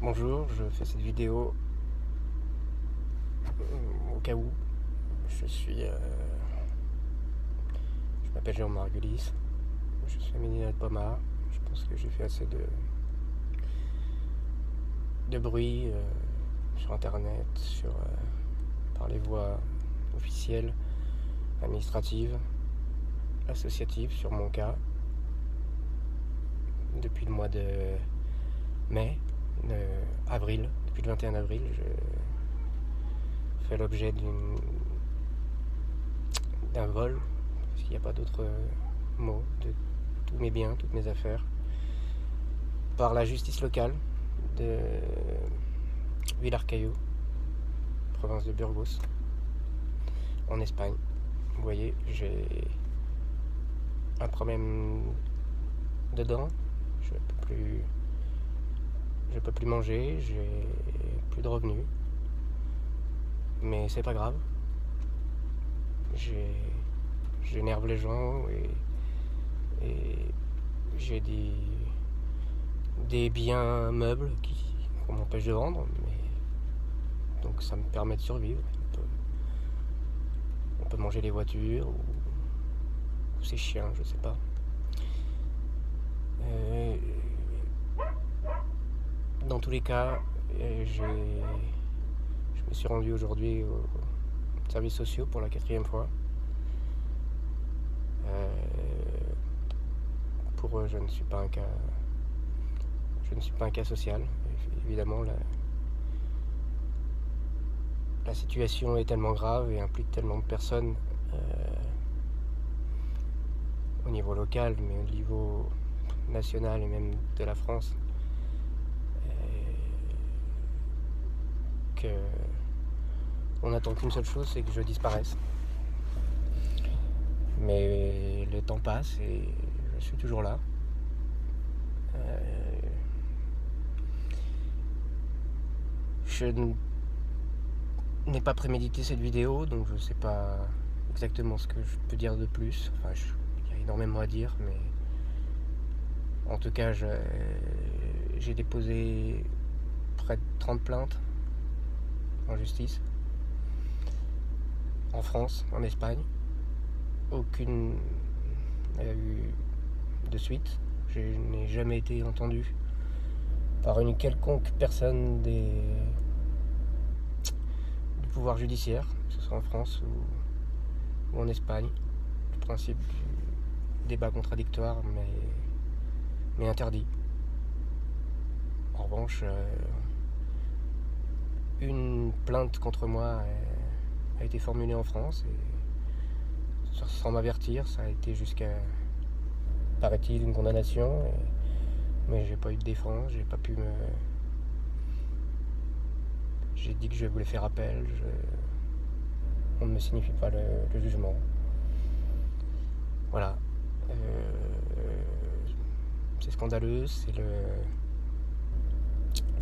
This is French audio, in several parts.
Bonjour, je fais cette vidéo au cas où. Je suis. Je m'appelle Jérôme Margulis. Je suis à Médina de Pomar. Je pense que j'ai fait assez de bruit sur internet, par les voies officielles, administratives, associatives sur mon cas. Depuis le mois de mai, avril, depuis le 21 avril, je fais l'objet d'un vol, parce qu'il n'y a pas d'autre mot, de tous mes biens, toutes mes affaires, par la justice locale de Villarcayo, province de Burgos, en Espagne. Vous voyez, j'ai un problème dedans, je peux plus manger, j'ai plus de revenus, mais c'est pas grave. J'énerve les gens et j'ai des biens meubles qu'on m'empêche de vendre, mais donc ça me permet de survivre. On peut manger les voitures ou ses chiens, je sais pas. Dans tous les cas, je me suis rendu aujourd'hui aux services sociaux pour la 4e fois. Pour eux, je ne suis pas un cas social. Évidemment, la situation est tellement grave et implique tellement de personnes au niveau local, mais au niveau national et même de la France, qu'on n'attend qu'une seule chose, c'est que je disparaisse. Mais le temps passe et je suis toujours là. Je n'ai pas prémédité cette vidéo, donc je ne sais pas exactement ce que je peux dire de plus. Enfin, il y a énormément à dire, mais en tout cas, j'ai déposé près de 30 plaintes en justice, en France, en Espagne. Aucune n'a eu de suite. Je n'ai jamais été entendu par une quelconque personne du pouvoir judiciaire, que ce soit en France ou en Espagne. Le principe du débat contradictoire mais interdit. En revanche, une plainte contre moi a été formulée en France et sans m'avertir, ça a été jusqu'à, paraît-il, une condamnation, mais j'ai pas eu de défense, j'ai dit que je voulais faire appel, on ne me signifie pas le jugement. Voilà. C'est scandaleux, c'est le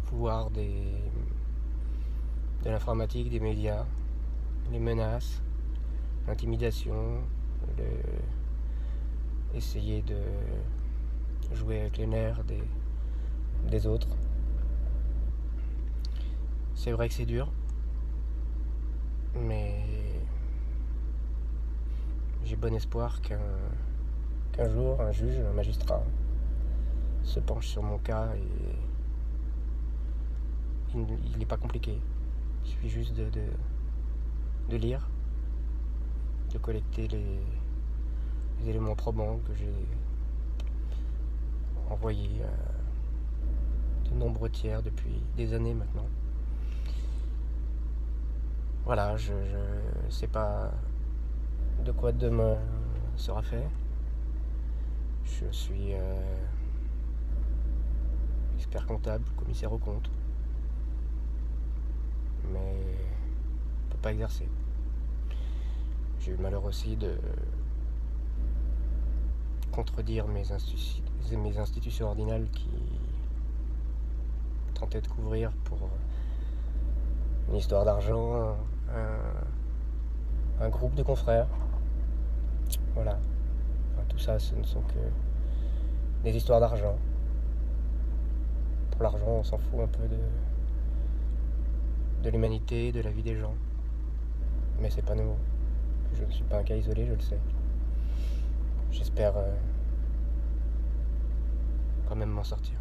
pouvoir de l'informatique, des médias, les menaces, l'intimidation, essayer de jouer avec les nerfs des autres. C'est vrai que c'est dur, mais j'ai bon espoir qu'un jour, un juge, un magistrat se penche sur mon cas et il n'est pas compliqué. Il suffit juste de lire, de collecter les éléments probants que j'ai envoyés à de nombreux tiers depuis des années maintenant. Voilà, je sais pas de quoi demain sera fait. Je suis expert comptable, commissaire aux comptes, mais je ne peux pas exercer. J'ai eu le malheur aussi de contredire mes institutions ordinales qui tentaient de couvrir pour une histoire d'argent un groupe de confrères. Voilà. Enfin, tout ça, ce ne sont que des histoires d'argent. pour l'argent, on s'en fout un peu de l'humanité, de la vie des gens. Mais c'est pas nouveau. Je ne suis pas un cas isolé, je le sais. J'espère quand même m'en sortir.